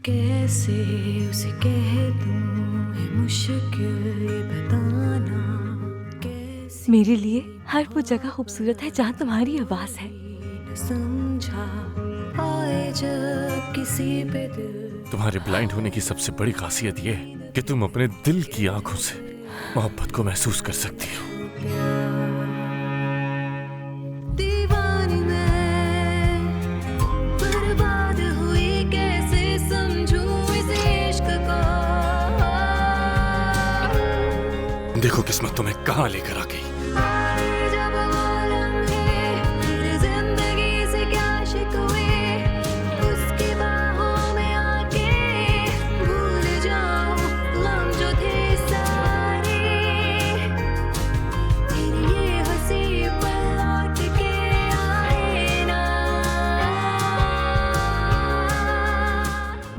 कैसे उसे कह दूं है मुश्किल ये बताना कैसे मेरे लिए हर वो जगह खूबसूरत है जहाँ तुम्हारी आवाज है। न समझा आए जब किसी पे दिल तुम्हारे ब्लाइंड होने की सबसे बड़ी खासियत ये है कि तुम अपने दिल की आंखों से मोहब्बत को महसूस कर सकती हो। दीवानी मैं बर्बाद हुई कैसे समझूं इस इश्क को देखो किस्मत तुम्हें कहाँ लेकर आ गई। आए जब वो लम्हे मेरी जिंदगी से क्या शिकवे उसकी बाहों में आके भूल जाऊं गम जो थे सारे तेरी ये हंसी पल लौट के आए ना।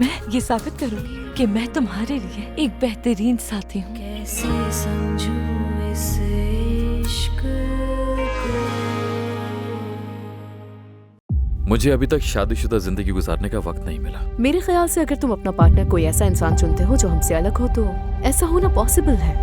मैं ये साबित करूंगी कि मैं तुम्हारे लिए एक बेहतरीन साथी हूँ। कैसे समझूं इस इश्क को। मुझे अभी तक शादीशुदा जिंदगी गुजारने का वक्त नहीं मिला। मेरे ख्याल से अगर तुम अपना पार्टनर कोई ऐसा इंसान चुनते हो जो हमसे अलग हो तो ऐसा होना पॉसिबल है।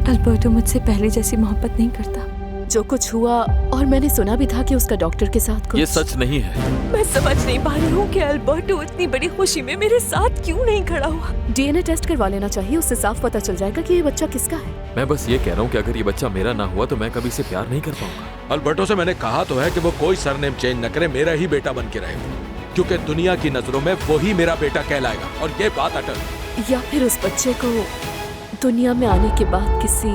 अल्बर्टो मुझसे पहले जैसी मोहब्बत नहीं करता। जो कुछ हुआ और मैंने सुना भी था कि उसका डॉक्टर के साथ कुछ ये सच नहीं है। मैं समझ नहीं पा रही हूँ कि अल्बर्टो इतनी बड़ी खुशी में मेरे साथ क्यों नहीं खड़ा हुआ। डीएनए टेस्ट करवा लेना चाहिए, उससे साफ पता चल जाएगा कि ये बच्चा किसका है। मैं बस ये कह रहा हूँ कि अगर ये बच्चा मेरा ना हुआ तो मैं कभी से प्यार नहीं कर पाऊंगा। अल्बर्टो से मैंने कहा तो है कि वो कोई सरनेम चेंज न करे, मेरा ही बेटा बन के रहे, क्योंकि दुनिया की नजरों में वो ही मेरा बेटा कहलाएगा और ये बात अटल। या फिर उस बच्चे को दुनिया में आने के बाद किसी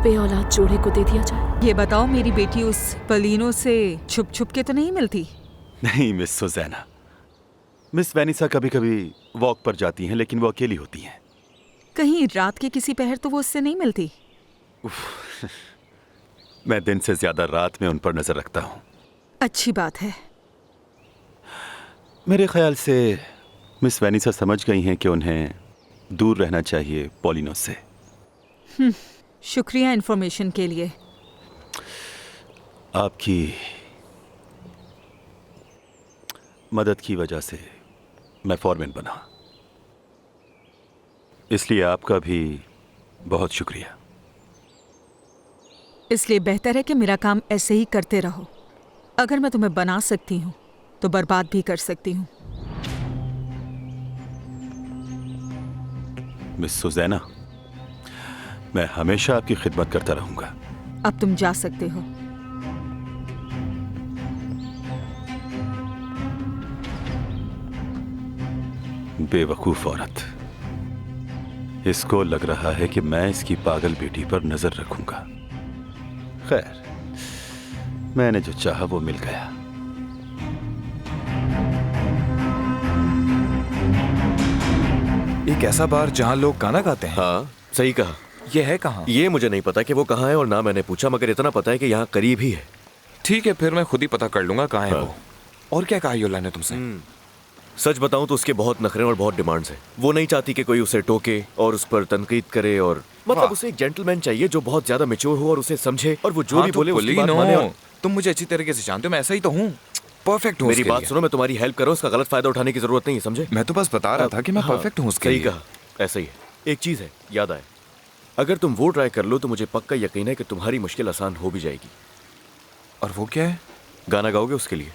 बेऔलाद जोड़े को दे दिया जाए। ये बताओ, मेरी बेटी उस पलीनो से छुप छुप के तो नहीं मिलती? नहीं मिस सुजैना, मिस वेनिसा कभी कभी वॉक पर जाती हैं लेकिन वो अकेली होती हैं। कहीं रात के किसी पहर तो वो उससे नहीं मिलती? मैं दिन से ज्यादा रात में उन पर नजर रखता हूँ। अच्छी बात है। मेरे ख्याल से मिस वेनिसा समझ गई हैं कि उन्हें दूर रहना चाहिए पॉलिनो से। शुक्रिया इन्फॉर्मेशन के लिए। आपकी मदद की वजह से मैं फॉरमैन बना, इसलिए आपका भी बहुत शुक्रिया। इसलिए बेहतर है कि मेरा काम ऐसे ही करते रहो। अगर मैं तुम्हें बना सकती हूँ तो बर्बाद भी कर सकती हूँ। मिस सुजैना, मैं हमेशा आपकी खिदमत करता रहूंगा। अब तुम जा सकते हो। बेवकूफ औरत, इसको लग रहा है कि मैं इसकी पागल बेटी पर नजर रखूंगा। खैर, मैंने जो चाहा वो मिल गया। एक ऐसा बार जहाँ लोग गाना गाते हैं। हाँ सही कहा। ये है कहाँ? ये मुझे नहीं पता कि वो कहाँ है और ना मैंने पूछा, मगर इतना पता है कि यहाँ करीब ही है। ठीक है, फिर मैं खुद ही पता कर लूंगा कहाँ है हाँ। वो। और क्या कहा योला ने तुमसे? सच बताऊं तो उसके बहुत नखरे और बहुत डिमांड्स हैं। वो नहीं चाहती कि कोई उसे टोके और उस पर तनकीद करे, और मतलब उसे एक जेंटलमैन चाहिए जो बहुत ज्यादा मैच्योर हो और उसे समझे और वो जो भी बोले उसकी बात माने। और तुम मुझे अच्छी तरीके से जानते हो, मैं ऐसा ही तो हूँ, परफेक्ट हूँ। मेरी बात सुनो, मैं तुम्हारी हेल्प करूँ, उसका गलत फायदा उठाने की जरूरत नहीं है, समझे? मैं तो बस बता रहा था कि मैं परफेक्ट हूँ उसके लिए। सही कहा, ऐसा ही है। एक चीज है, याद आए, अगर तुम वो ट्राई कर लो तो मुझे पक्का यकीन है कि तुम्हारी मुश्किल आसान हो भी जाएगी। और वो क्या है? गाना गाओगे उसके लिए?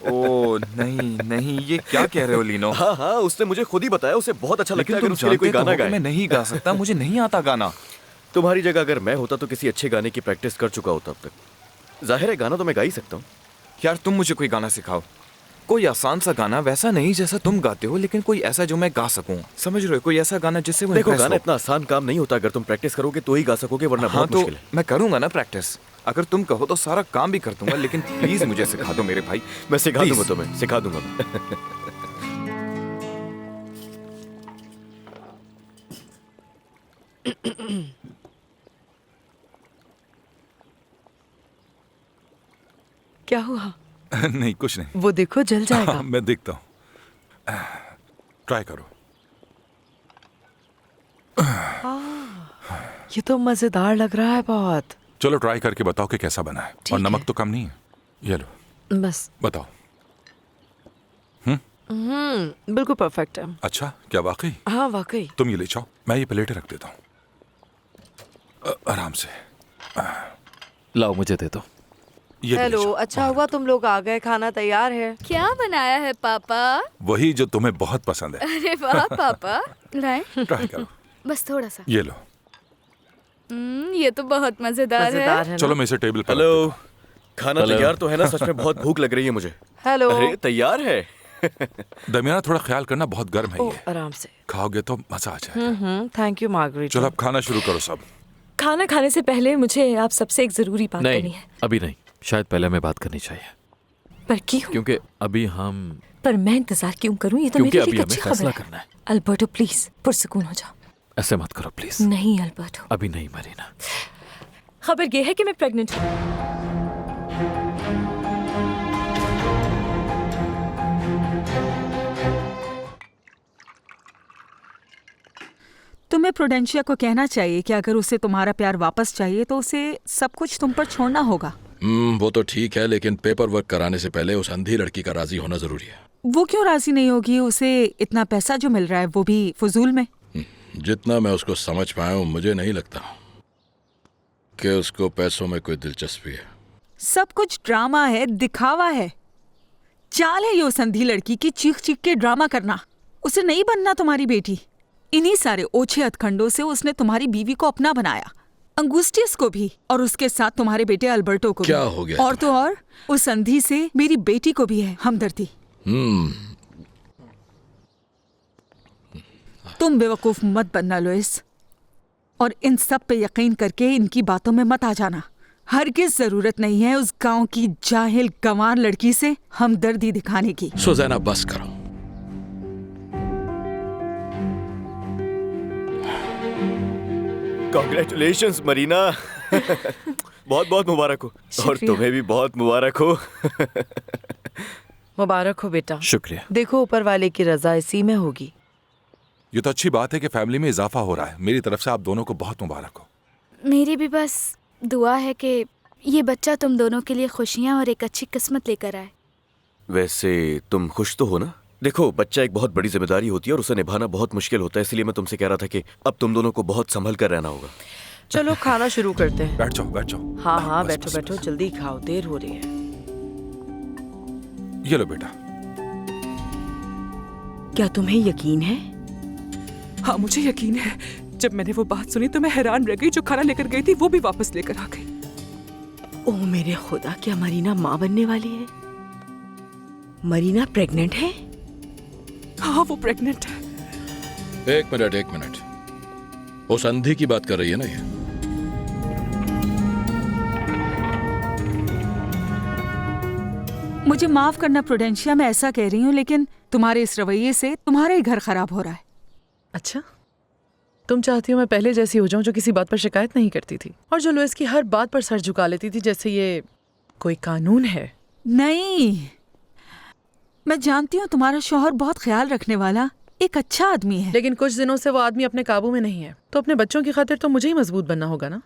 ओ नहीं नहीं, ये क्या कह रहे हो लीनो? हाँ हाँ, उसने मुझे खुद ही बताया, उसे बहुत अच्छा लगता है लेकिन अगर उसके लिए कोई गाना गाए। मैं नहीं गा सकता, मुझे नहीं आता गाना। तुम्हारी जगह अगर मैं होता तो किसी अच्छे गाने की प्रैक्टिस कर चुका होता अब तक। जाहिर है गाना तो मैं गा ही सकता हूँ। यार तुम मुझे कोई गाना सिखाओ, कोई आसान सा गाना, वैसा नहीं जैसा तुम गाते हो, लेकिन कोई ऐसा जो मैं गा सकूं। समझ रहे हो? कोई ऐसा गाना जिससे वो देखो, impress गाना हो। इतना आसान काम नहीं होता, अगर तुम प्रैक्टिस करोगे तो ही गा सकोगे, वरना हाँ बहुत तो मुश्किल है। मैं करूंगा ना प्रैक्टिस, अगर तुम कहो तो सारा काम भी कर दूंगा, लेकिन प्लीज मुझे सिखा दो मेरे भाई। मैं सिखा Please। दूंगा तुम्हें, सिखा दूंगा। क्या हुआ? नहीं कुछ नहीं। वो देखो जल जाएगा। हाँ, मैं देखता हूँ। ट्राई करो। ये तो मजेदार लग रहा है बहुत। चलो ट्राई करके बताओ कि कैसा बना है। और नमक तो कम नहीं है। ये लो, बस बताओ। बिल्कुल परफेक्ट है। अच्छा, क्या वाकई? हाँ वाकई। तुम ये ले जाओ, मैं ये प्लेटें रख देता हूँ। आराम से। लाओ मुझे दे दो। ये भी ले हेलो, जाओ। अच्छा हुआ तुम लोग आ गए, खाना तैयार है। क्या बनाया है पापा? वही जो तुम्हें बहुत पसंद है। अरे वाह पापा, लाए ट्राई करो। बस थोड़ा सा। ये लो। ये तो बहुत मजेदार है। चलो मैं इसे टेबल पर। हेलो, खाना तैयार तो है ना? सच में बहुत भूख लग रही है मुझे। हेलो। अरे तैयार है। दरमियाना थोड़ा ख्याल करना, बहुत गर्म है ये। आराम से खाओगे तो मजा आ जाएगा। Thank you Margaret. चलो अब खाना शुरू करो सब। खाना खाने से पहले मुझे आप सबसे एक जरूरी बात करनी नहीं, है। अभी नहीं, शायद पहले हमें बात करनी चाहिए। पर क्यों? क्योंकि अभी हम पर मैं इंतजार क्यों करूं? ये तो क्योंकि मेरे लिए अभी एक अच्छी हमें खबर फैसला करना है। है। अल्बर्टो प्लीज पुरसुकून हो जाओ। ऐसे मत करो प्लीज। नहीं अल्बर्टो, अभी नहीं मरीना। खबर ये है कि मैं प्रेग्नेंट हूँ। तुम्हें प्रुडेंशिया को कहना चाहिए कि अगर उसे तुम्हारा प्यार वापस चाहिए तो उसे सब कुछ तुम पर छोड़ना होगा। वो तो ठीक है, लेकिन पेपर वर्क कराने से पहले उस अंधी लड़की का राजी होना जरूरी है। वो क्यों राजी नहीं होगी? उसे इतना पैसा जो मिल रहा है वो भी फजूल में। जितना मैं उसको समझ पाया हूँ, मुझे नहीं लगता कि उसको पैसों में कोई दिलचस्पी है। सब कुछ ड्रामा है, दिखावा है, चाल है ये उस अंधी लड़की की, चीख चीख के ड्रामा करना। उसे नहीं बनना तुम्हारी बेटी। इन्हीं सारे ओछे हथखंडों से उसने तुम्हारी बीवी को अपना बनाया, अंगुस्टियस को भी, और उसके साथ तुम्हारे बेटे अल्बर्टो को क्या भी। हो गया और तो और उस अंधी से मेरी बेटी को भी है हमदर्दी। तुम बेवकूफ मत बनना लुइस, और इन सब पे यकीन करके इनकी बातों में मत आ जाना। हरगिज जरूरत नहीं है उस गांव की जाहिल गंवार लड़की से हमदर्दी दिखाने की। सुज़ैना बस करो। कॉन्ग्रेचुलेशंस मरीना। बहुत बहुत मुबारक हो। और तुम्हें भी बहुत मुबारक हो। मुबारक हो बेटा। शुक्रिया। देखो ऊपर वाले की रजा इसी में होगी। ये तो अच्छी बात है कि फैमिली में इजाफा हो रहा है। मेरी तरफ से आप दोनों को बहुत मुबारक हो। मेरी भी बस दुआ है कि ये बच्चा तुम दोनों के लिए खुशियाँ और एक अच्छी किस्मत लेकर आए। वैसे तुम खुश तो हो ना? देखो, बच्चा एक बहुत बड़ी जिम्मेदारी होती है और उसे निभाना बहुत मुश्किल होता है, इसलिए मैं तुमसे कह रहा था कि अब तुम दोनों को बहुत संभल कर रहना होगा। चलो खाना शुरू करते हैं। बैठ जाओ, बैठ जाओ। हाँ हाँ, बस, बैठो बस, बैठो, बस। जल्दी खाओ, देर हो रही है। ये लो बेटा। क्या तुम्हें यकीन है? हाँ मुझे यकीन है। जब मैंने वो बात सुनी तो मैं हैरान रह गई। जो खाना लेकर गई थी वो भी वापस लेकर आ गई। ओह मेरे खुदा, क्या मरीना माँ बनने वाली है? मरीना प्रेग्नेंट है? हाँ वो प्रेग्नेंट है। एक मिनट। उस अंधी की बात कर रही है ना ये? मुझे माफ करना प्रुडेंशिया, मैं ऐसा कह रही हूँ, लेकिन तुम्हारे इस रवैये से तुम्हारा ही घर खराब हो रहा है। अच्छा, तुम चाहती हो मैं पहले जैसी हो जाऊं, जो किसी बात पर शिकायत नहीं करती थी और जो लुइस की हर बात पर सर झुका लेती थी, जैसे ये कोई कानून है। नहीं, मैं जानती हूँ तुम्हारा शौहर बहुत ख्याल रखने वाला एक अच्छा आदमी है, लेकिन कुछ दिनों से वो आदमी अपने काबू में नहीं है। तो अपने बच्चों की खातिर तो मुझे ही मजबूत बनना होगा ना।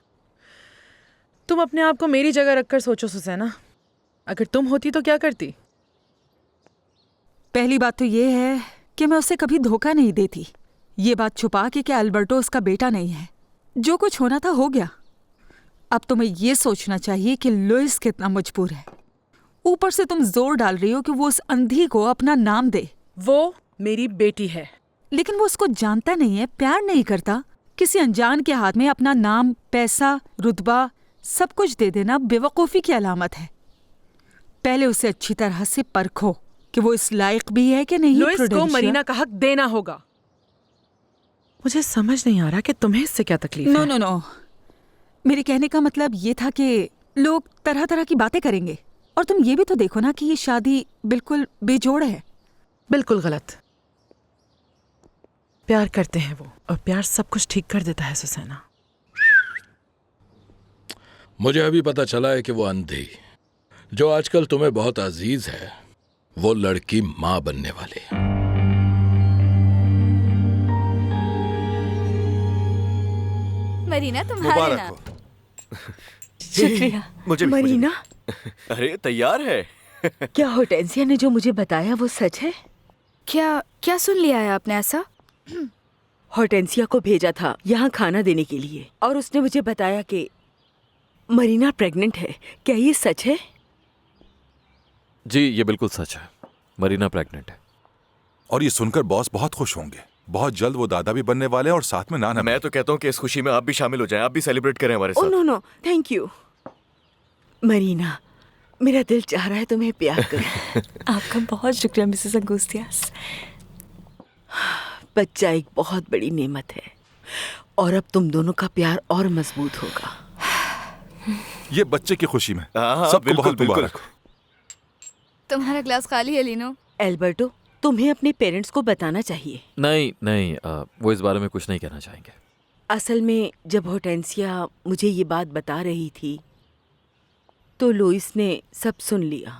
तुम अपने आप को मेरी जगह रखकर सोचो सुसैना, अगर तुम होती तो क्या करती? पहली बात तो ये है कि मैं उसे कभी धोखा नहीं देती, ये बात छुपा के क्या अल्बर्टो उसका बेटा नहीं है। जो कुछ होना था हो गया। अब तुम्हें ये सोचना चाहिए कि लुइस कितना मजबूर है। ऊपर से तुम जोर डाल रही हो कि वो उस अंधी को अपना नाम दे। वो मेरी बेटी है। लेकिन वो उसको जानता नहीं है, प्यार नहीं करता। किसी अनजान के हाथ में अपना नाम, पैसा, रुतबा सब कुछ दे देना बेवकूफ़ी की अलामत है। पहले उसे अच्छी तरह से परखो कि वो इस लायक भी है कि नहीं। लुइस को मरीना का हक देना होगा। मुझे समझ नहीं आ रहा कि तुम्हें इससे क्या तकलीफ है। नो, मेरे कहने का मतलब ये था कि लोग तरह तरह की बातें करेंगे, और तुम ये भी तो देखो ना कि ये शादी बिल्कुल बेजोड़ है। बिल्कुल गलत। प्यार करते हैं वो, और प्यार सब कुछ ठीक कर देता है सुसैना। मुझे अभी पता चला है कि वो अंधी जो आजकल तुम्हें बहुत अजीज है, वो लड़की माँ बनने वाली है। मरीना तुम्हारे ना। शुक्रिया। मुझे क्या क्या सुन लिया है आपने ऐसा? हॉर्टेंसिया को भेजा था यहाँ खाना देने के लिए और उसने मुझे बताया कि मरीना प्रेग्नेंट है। क्या ये सच है? जी ये बिल्कुल सच है, मरीना प्रेग्नेंट है। और ये सुनकर बॉस बहुत खुश होंगे। बहुत जल्द वो दादा भी बनने वाले हैं और साथ में नाना। मैं तो कहता हूँ कि इस खुशी में आप भी शामिल हो जाएं, आप भी सेलिब्रेट करें हमारे ओह साथ। No no, thank you. Marina, मेरा दिल चाह रहा है तुम्हें प्यार करूं। आपका बहुत शुक्रिया मिसेस अंगुस्तियास। बच्चा एक बहुत बड़ी नेमत है और अब तुम दोनों का प्यार और मजबूत होगा। ये बच्चे की खुशी में हाँ, सबको बिल्कुल, बहुत बिल्कुल। मुबारक। तुम्हारा ग्लास खाली है लीनो। एल्बर्टो, तुम्हें अपने पेरेंट्स को बताना चाहिए। नहीं नहीं, वो इस बारे में कुछ नहीं कहना चाहेंगे। असल में जब हॉर्टेंसिया मुझे ये बात बता रही थी तो लुइस ने सब सुन लिया।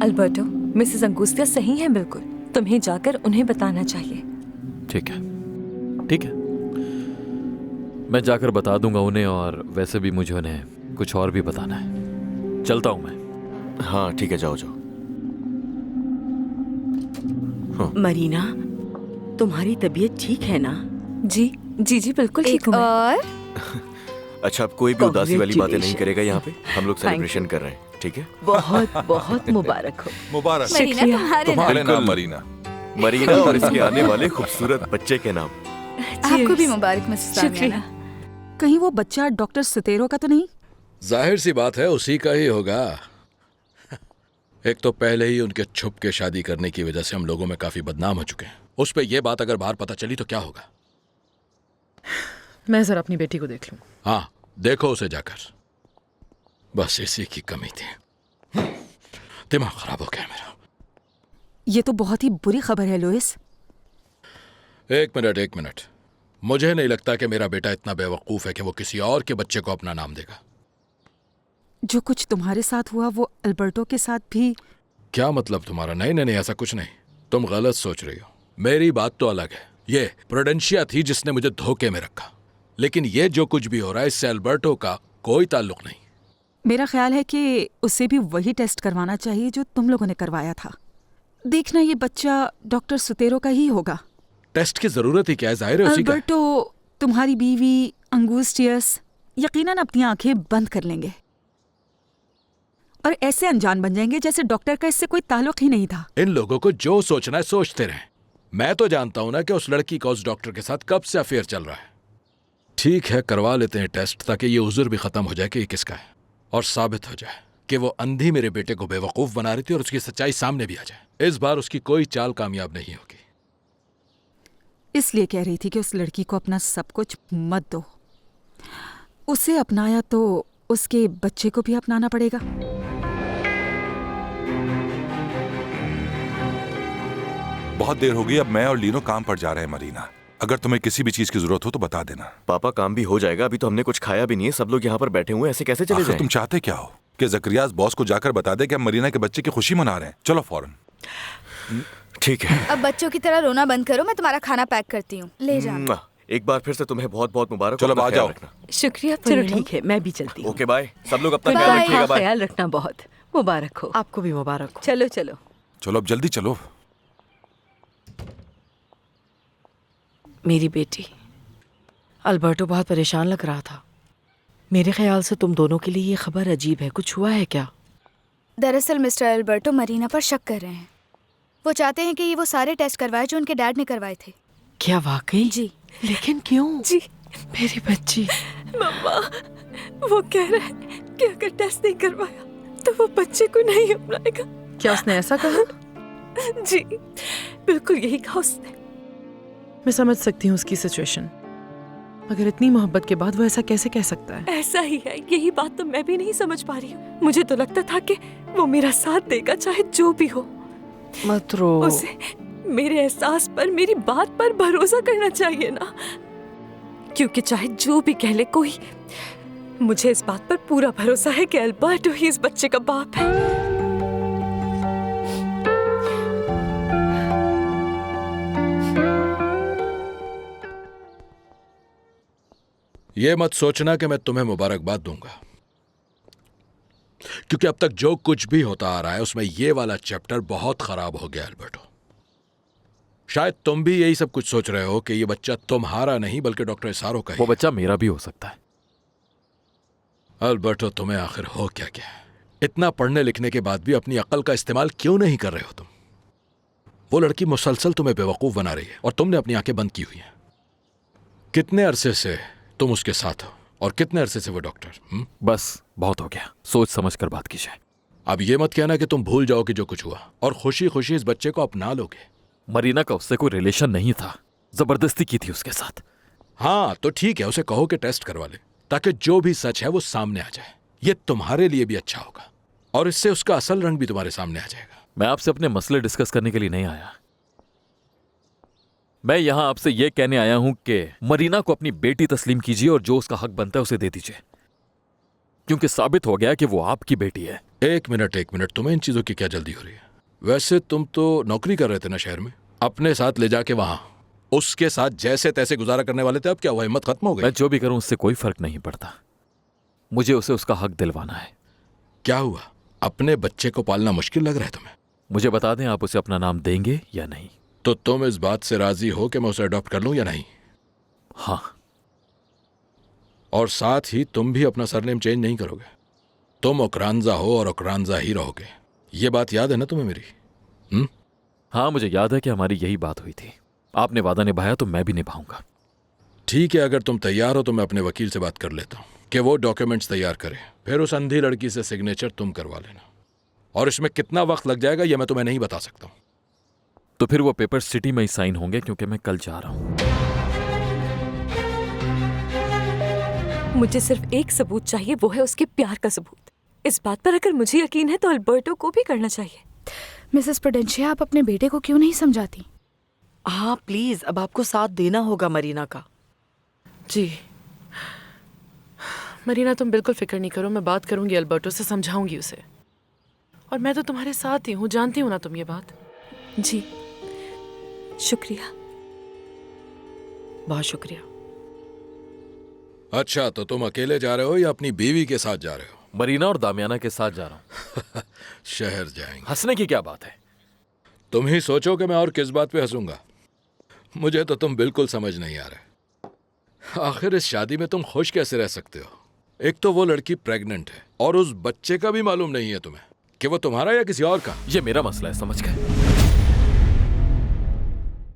अल्बर्टो, मिसेस अंगुस्तिया सही है बिल्कुल। तुम्हें जाकर उन्हें बताना चाहिए। ठीक है ठीक है, मैं जाकर बता दूंगा उन्हें, और वैसे भी मुझे उन्हें कुछ और भी बताना है। चलता हूं मैं। हाँ ठीक है, जाओ जाओ। मरीना, तुम्हारी तबीयत ठीक है ना? जी जी जी बिल्कुल ठीक हूँ। और अच्छा, अब कोई भी उदासी वाली बातें नहीं Congratulations. करेगा यहाँ पे। हम लोग Thank सेलिब्रेशन कर रहे हैं, ठीक है? बहुत बहुत मुबारक हो। मुबारक मरीना तुम्हारे तुम्हारे नाम। नाम मरीना। मरीना और इसके आने वाले खूबसूरत बच्चे के नाम। आपको भी मुबारक मिसेस शुक्रिया। तानिया। कहीं वो बच्चा डॉक्टर सुतेरो का तो नहीं? जाहिर सी बात है उसी का ही होगा। एक तो पहले ही उनके छुप के शादी करने की वजह से हम लोगों में काफी बदनाम हो चुके हैं। उस पे ये बात अगर बाहर पता चली तो क्या होगा? मैं जरा अपनी बेटी को देख लूं। हाँ देखो उसे जाकर, बस इसी की कमी थी। दिमाग खराब हो गया मेरा। ये तो बहुत ही बुरी खबर है लुइस। एक मिनट, मुझे नहीं लगता कि मेरा बेटा इतना बेवकूफ है कि वो किसी और के बच्चे को अपना नाम देगा। जो कुछ तुम्हारे साथ हुआ वो अल्बर्टो के साथ भी। क्या मतलब तुम्हारा? नहीं, ऐसा कुछ नहीं। तुम गलत सोच रही हो। मेरी बात तो अलग है। ये प्रूडेंशिया थी जिसने मुझे धोखे में रखा, लेकिन ये जो कुछ भी हो रहा है इससे अल्बर्टो का कोई ताल्लुक नहीं। मेरा ख्याल है कि उसे भी वही टेस्ट करवाना चाहिए जो तुम लोगों ने करवाया था। देखना, ये बच्चा डॉक्टर सुतेरो का ही होगा। टेस्ट की जरूरत ही क्या है? जाहिर है उसी का है। अल्बर्टो, तुम्हारी बीवी अंगुस्टियस यकीनन अपनी आंखें बंद कर लेंगे और ऐसे अनजान बन जाएंगे जैसे डॉक्टर का इससे कोई ताल्लुक ही नहीं था। इन लोगों को जो सोचना है सोचते रहें। मैं तो जानता हूं ना कि उस लड़की का उस डॉक्टर के साथ कब से अफेयर चल रहा है। ठीक है, करवा लेते हैं टेस्ट, ताकि ये उज़र भी खत्म हो जाए कि ये किसका है, और साबित हो जाए कि वो अंधी मेरे बेटे को बेवकूफ बना रही थी और उसकी सच्चाई सामने भी आ जाए। इस बार उसकी कोई चाल कामयाब नहीं होगी। इसलिए कह रही थी कि उस लड़की को अपना सब कुछ मत दो। उसे अपनाया तो उसके बच्चे को भी अपनाना पड़ेगा। बहुत देर हो गई, अब मैं और लीनो काम पर जा रहे हैं। मरीना, अगर तुम्हें किसी भी चीज की जरूरत हो तो बता देना। पापा, काम भी हो जाएगा। अभी तो हमने कुछ खाया भी नहीं है, सब लोग यहाँ पर बैठे हुए हैं, ऐसे कैसे चले आखिर जाएं? तुम चाहते क्या हो कि जकरियास बॉस को जाकर बता दे कि हम मरीना के बच्चे की खुशी मना रहे हैं? चलो फौरन। ठीक है। अब बच्चों की तरह रोना बंद करो, मैं तुम्हारा खाना पैक करती हूँ, ले जाना। एक बार फिर से तुम्हें बहुत बहुत मुबारक। चलो, अपना आ ख्याल जाओ। रखना। शुक्रिया। चलो ठीक है, मैं भी चलती हूँ। Okay bye. सब लोग अपना बाय। ख्याल रखिएगा। हाँ, बाय। ख्याल रखना। बहुत मुबारक हो। आपको भी मुबारक हो। चलो चलो। चलो अब जल्दी चलो। मेरी बेटी, अल्बर्टो बहुत परेशान लग रहा था। मेरे ख्याल से तुम दोनों के लिए ये खबर अजीब है। कुछ हुआ है क्या? दरअसल मिस्टर अल्बर्टो मरीना पर शक कर रहे हैं। वो चाहते हैं कि ये वो सारे टेस्ट करवाए जो उनके डैड ने करवाए थे। क्या वाकई? जी। लेकिन क्यों? जी मेरी बच्ची। मम्मा, वो कह रहा है कि अगर टेस्ट नहीं करवाया तो वो बच्चे को नहीं अपनाएगा। क्या उसने ऐसा कहा? जी बिल्कुल यही कहा उसने। मैं समझ सकती हूँ उसकी सिचुएशन, मगर इतनी मोहब्बत के बाद वो ऐसा कैसे कह सकता है? ऐसा ही है, यही बात तो मैं भी नहीं समझ पा रही हूँ। मुझे तो लगता था कि वो मेरा साथ देगा चाहे जो भी हो। मत रो। उसे मेरे एहसास पर, मेरी बात पर भरोसा करना चाहिए ना, क्योंकि चाहे जो भी कह ले कोई, मुझे इस बात पर पूरा भरोसा है कि अल्बर्टो ही इस बच्चे का बाप है। ये मत सोचना कि मैं तुम्हें मुबारकबाद दूंगा, क्योंकि अब तक जो कुछ भी होता आ रहा है उसमें ये वाला चैप्टर बहुत खराब हो गया अल्बर्टो। शायद तुम भी यही सब कुछ सोच रहे हो कि ये बच्चा तुम्हारा नहीं बल्कि डॉक्टर इसारो का ही वो बच्चा मेरा भी हो सकता है। अल्बर्टो, तुम्हें आखिर हो क्या क्या? इतना पढ़ने लिखने के बाद भी अपनी अक्ल का इस्तेमाल क्यों नहीं कर रहे हो तुम? वो लड़की मुसलसल तुम्हें बेवकूफ बना रही है और तुमने अपनी आंखें बंद की हुई हैं। कितने अरसे से तुम उसके साथ हो और कितने अरसे से वो डॉक्टर? बस बहुत हो गया, सोच समझ कर बात कीजिए। अब ये मत कहना कि तुम भूल जाओ कि जो कुछ हुआ और खुशी खुशी इस बच्चे को अपना लोगे। मरीना का उससे कोई रिलेशन नहीं था, जबरदस्ती की थी उसके साथ। हाँ तो ठीक है, उसे कहो कि टेस्ट करवा ले ताकि जो भी सच है वो सामने आ जाए। ये तुम्हारे लिए भी अच्छा होगा और इससे उसका असल रंग भी तुम्हारे सामने आ जाएगा। मैं आपसे अपने मसले डिस्कस करने के लिए नहीं आया। मैं यहां आपसे यह कहने आया हूं कि मरीना को अपनी बेटी तस्लीम कीजिए और जो उसका हक बनता है उसे दे दीजिए, क्योंकि साबित हो गया कि वो आपकी बेटी है। एक मिनट, तुम्हें इन चीजों की क्या जल्दी हो रही है? वैसे तुम तो नौकरी कर रहे थे ना शहर में, अपने साथ ले जाके वहां उसके साथ जैसे तैसे गुजारा करने वाले थे। अब क्या हुआ, हिम्मत खत्म हो गई? मैं जो भी करूं उससे कोई फर्क नहीं पड़ता, मुझे उसे उसका हक दिलवाना है। क्या हुआ, अपने बच्चे को पालना मुश्किल लग रहा है तुम्हें? मुझे बता दें, आप उसे अपना नाम देंगे या नहीं? तो तुम इस बात से राजी हो कि मैं उसे अडॉप्ट कर लूं या नहीं? हाँ। और साथ ही तुम भी अपना सरनेम चेंज नहीं करोगे। तुम ओकरांजा हो और ओकरांजा ही रहोगे। ये बात याद है ना तुम्हें मेरी? हाँ, मुझे याद है कि हमारी यही बात हुई थी। आपने वादा निभाया तो मैं भी निभाऊंगा। ठीक है, अगर तुम तैयार हो तो मैं अपने वकील से बात कर लेता हूं कि वो डॉक्यूमेंट्स तैयार करे। फिर उस अंधी लड़की से सिग्नेचर तुम करवा लेना। और इसमें कितना वक्त लग जाएगा ये मैं तुम्हें नहीं बता सकता हूं। तो फिर वो पेपर सिटी में ही साइन होंगे, क्योंकि मैं कल जा रहा हूं। मुझे सिर्फ एक सबूत चाहिए, वो है उसके प्यार का सबूत। इस बात पर अगर मुझे यकीन है तो अल्बर्टो को भी करना चाहिए। मिसेस प्रूडेंशिया, आप अपने बेटे को क्यों नहीं समझाती? हाँ प्लीज, अब आपको साथ देना होगा मरीना का। जी मरीना, तुम बिल्कुल फिक्र नहीं करो, मैं बात करूंगी अल्बर्टो से, समझाऊंगी उसे। और मैं तो तुम्हारे साथ ही हूँ, जानती हूँ ना तुम ये बात। जी शुक्रिया, बहुत शुक्रिया। अच्छा, तो तुम अकेले जा रहे हो या अपनी बीवी के साथ जा रहे हो? मरीना और दामियाना के साथ जा रहा हूं। शहर जाएंगे? हंसने की क्या बात है? तुम ही सोचो कि मैं और किस बात पे हंसूंगा। मुझे तो तुम बिल्कुल समझ नहीं आ रहे। आखिर इस शादी में तुम खुश कैसे रह सकते हो? एक तो वो लड़की प्रेग्नेंट है और उस बच्चे का भी मालूम नहीं है तुम्हें कि वो तुम्हारा या किसी और का। ये मेरा मसला है, समझ गए?